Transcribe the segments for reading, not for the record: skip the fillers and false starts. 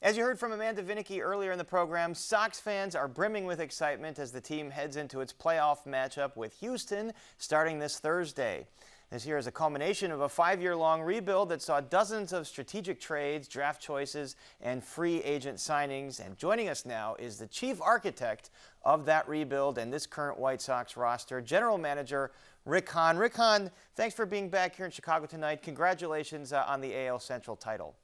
As you heard from Amanda Vinicky earlier in the program, Sox fans are brimming with excitement as the team heads into its playoff matchup with Houston starting this Thursday. This year is a culmination of a 5-year-long rebuild that saw dozens of strategic trades, draft choices, and free agent signings. And joining us now is the chief architect of that rebuild and this current White Sox roster, General Manager Rick Hahn. Rick Hahn, thanks for being back here in Chicago tonight. Congratulations on the AL Central title.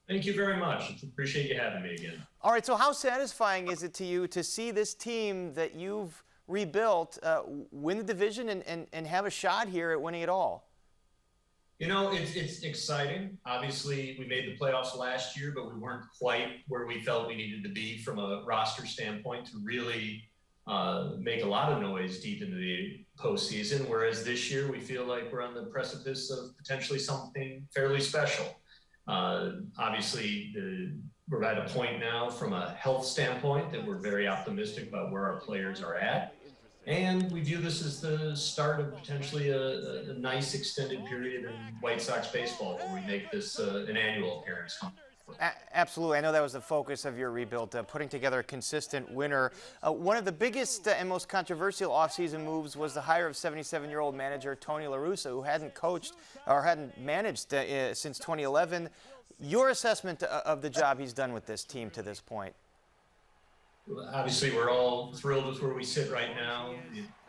Thank you very much. Appreciate you having me again. All right, so how satisfying is it to you to see this team that you've rebuilt win the division and have a shot here at winning it all? You know, it's exciting. Obviously, we made the playoffs last year, but we weren't quite where we felt we needed to be from a roster standpoint to really make a lot of noise deep into the postseason, whereas this year we feel like we're on the precipice of potentially something fairly special. Obviously, we're at a point now from a health standpoint that we're very optimistic about where our players are at. And we view this as the start of potentially a nice extended period in White Sox baseball where we make this an annual appearance. Absolutely. I know that was the focus of your rebuild, putting together a consistent winner. One of the biggest and most controversial offseason moves was the hire of 77-year-old manager Tony La Russa, who hadn't coached or hadn't managed since 2011. Your assessment of the job he's done with this team to this point? Obviously, we're all thrilled with where we sit right now.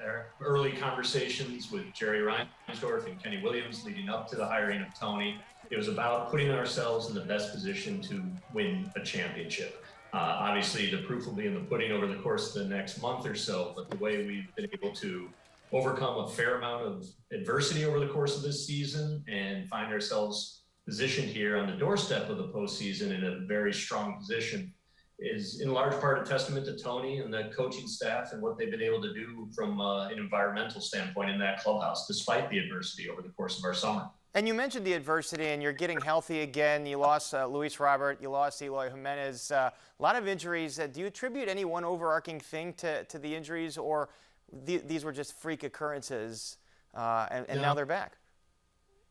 Our early conversations with Jerry Reinsdorf and Kenny Williams leading up to the hiring of Tony, it was about putting ourselves in the best position to win a championship. Obviously, the proof will be in the pudding over the course of the next month or so, but the way we've been able to overcome a fair amount of adversity over the course of this season and find ourselves positioned here on the doorstep of the postseason in a very strong position is in large part a testament to Tony and the coaching staff and what they've been able to do from an environmental standpoint in that clubhouse, despite the adversity over the course of our summer. And you mentioned the adversity, and you're getting healthy again. You lost Luis Robert, you lost Eloy Jimenez, a lot of injuries. Do you attribute any one overarching thing to the injuries, or these were just freak occurrences, and now they're back?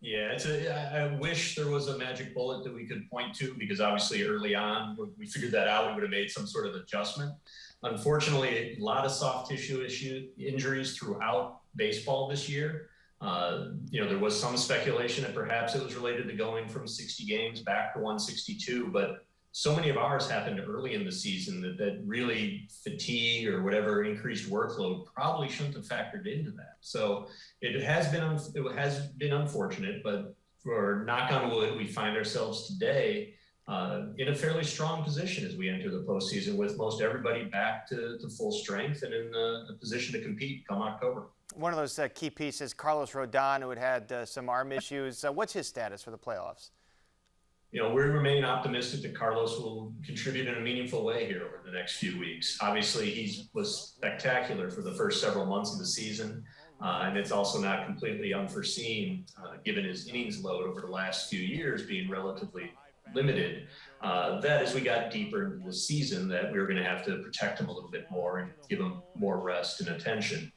Yeah, I wish there was a magic bullet that we could point to, because obviously early on we figured that out. We would have made some sort of adjustment. Unfortunately, a lot of soft tissue injuries throughout baseball this year. There was some speculation that perhaps it was related to going from 60 games back to 162, but so many of ours happened early in the season that really fatigue or whatever increased workload probably shouldn't have factored into that. So it has been unfortunate, but for knock on wood, we find ourselves today in a fairly strong position as we enter the postseason with most everybody back to full strength and in a position to compete come October. One of those key pieces, Carlos Rodon, who had some arm issues. What's his status for the playoffs? We remain optimistic that Carlos will contribute in a meaningful way here over the next few weeks. Obviously, he was spectacular for the first several months of the season, and it's also not completely unforeseen, given his innings load over the last few years being relatively limited, that as we got deeper into the season, that we were going to have to protect him a little bit more and give him more rest and attention.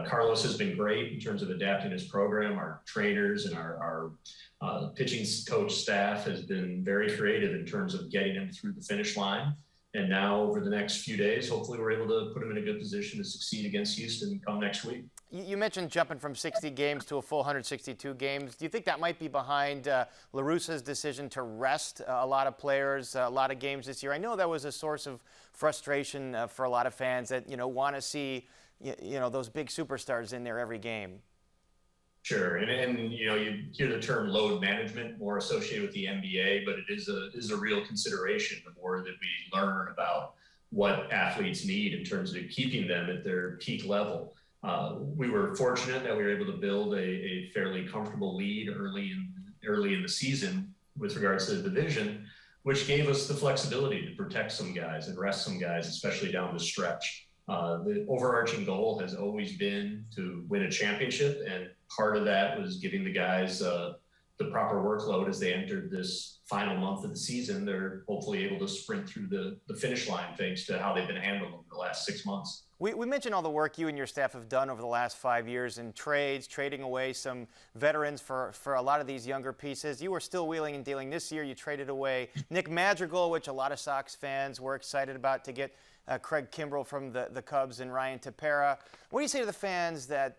Carlos has been great in terms of adapting his program. Our trainers and our pitching coach staff has been very creative in terms of getting him through the finish line. And now over the next few days, hopefully we're able to put him in a good position to succeed against Houston come next week. You mentioned jumping from 60 games to a full 162 games. Do you think that might be behind La Russa's decision to rest a lot of players, a lot of games this year? I know that was a source of frustration for a lot of fans that, want to see, those big superstars in there every game. Sure, and you hear the term load management more associated with the NBA, but it is a real consideration the more that we learn about what athletes need in terms of keeping them at their peak level. We were fortunate that we were able to build a fairly comfortable lead early in the season with regards to the division, which gave us the flexibility to protect some guys and rest some guys, especially down the stretch. The overarching goal has always been to win a championship, and part of that was giving the guys the proper workload as they entered this final month of the season, they're hopefully able to sprint through the finish line thanks to how they've been handled over the last 6 months. We mentioned all the work you and your staff have done over the last 5 years in trades, trading away some veterans for a lot of these younger pieces. You were still wheeling and dealing this year. You traded away Nick Madrigal, which a lot of Sox fans were excited about, to get Craig Kimbrel from the Cubs and Ryan Tepera. What do you say to the fans that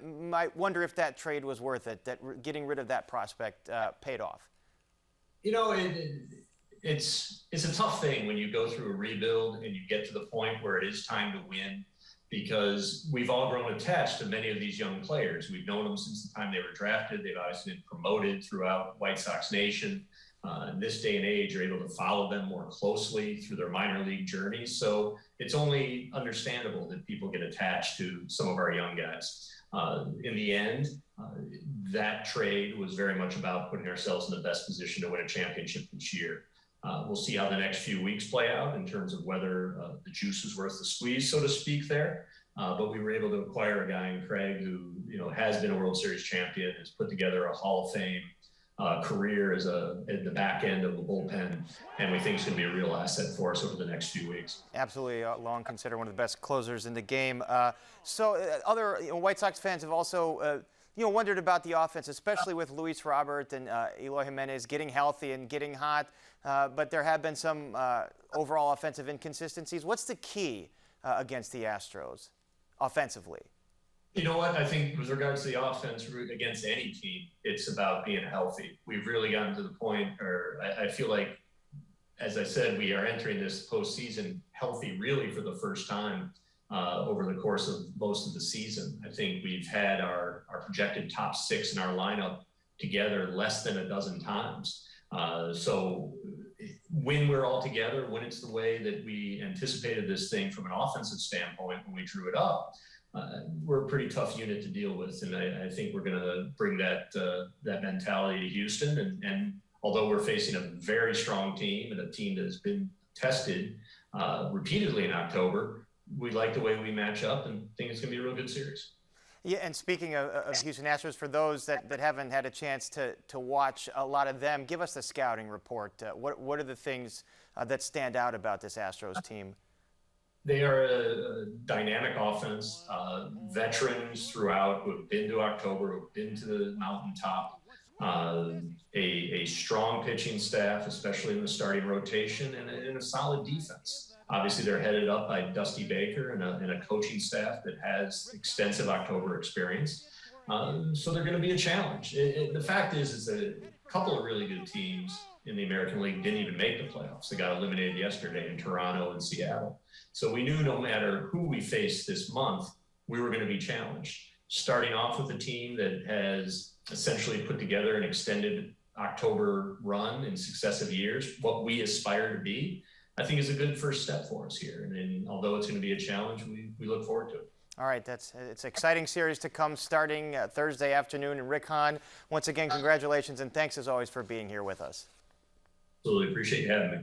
might wonder if that trade was worth it, that getting rid of that prospect paid off? You know, it's a tough thing when you go through a rebuild and you get to the point where it is time to win, because we've all grown attached to many of these young players. We've known them since the time they were drafted. They've obviously been promoted throughout White Sox Nation. In this day and age, you're able to follow them more closely through their minor league journeys. So it's only understandable that people get attached to some of our young guys. In the end, that trade was very much about putting ourselves in the best position to win a championship this year. We'll see how the next few weeks play out in terms of whether the juice is worth the squeeze, so to speak, there. But we were able to acquire a guy in Craig who, has been a World Series champion, has put together a Hall of Fame career at the back end of the bullpen, and we think it's going to be a real asset for us over the next few weeks. Absolutely, long considered one of the best closers in the game. Other White Sox fans have also wondered about the offense, especially with Luis Robert and Eloy Jimenez getting healthy and getting hot. But there have been some overall offensive inconsistencies. What's the key against the Astros offensively? You know what? I think with regards to the offense against any team, it's about being healthy. We've really gotten to the point, or I feel like, as I said, we are entering this postseason healthy really for the first time over the course of most of the season. I think we've had our projected top 6 in our lineup together less than a dozen times. So when we're all together, when it's the way that we anticipated this thing from an offensive standpoint when we drew it up, we're a pretty tough unit to deal with, and I think we're going to bring that mentality to Houston. And although we're facing a very strong team and a team that has been tested repeatedly in October, we like the way we match up and think it's going to be a real good series. Yeah, and speaking of Houston Astros, for those that haven't had a chance to watch a lot of them, give us the scouting report. What are the things that stand out about this Astros team? They are a dynamic offense, veterans throughout who have been to October, who have been to the mountaintop, a strong pitching staff, especially in the starting rotation, and a solid defense. Obviously, they're headed up by Dusty Baker and a coaching staff that has extensive October experience. So they're going to be a challenge. The fact is that a couple of really good teams in the American League didn't even make the playoffs. They got eliminated yesterday in Toronto and Seattle. So we knew no matter who we faced this month, we were going to be challenged. Starting off with a team that has essentially put together an extended October run in successive years, what we aspire to be, I think is a good first step for us here. And although it's going to be a challenge, we look forward to it. All right, it's an exciting series to come starting Thursday afternoon. And Rick Hahn, once again, congratulations and thanks as always for being here with us. Absolutely, appreciate you having me.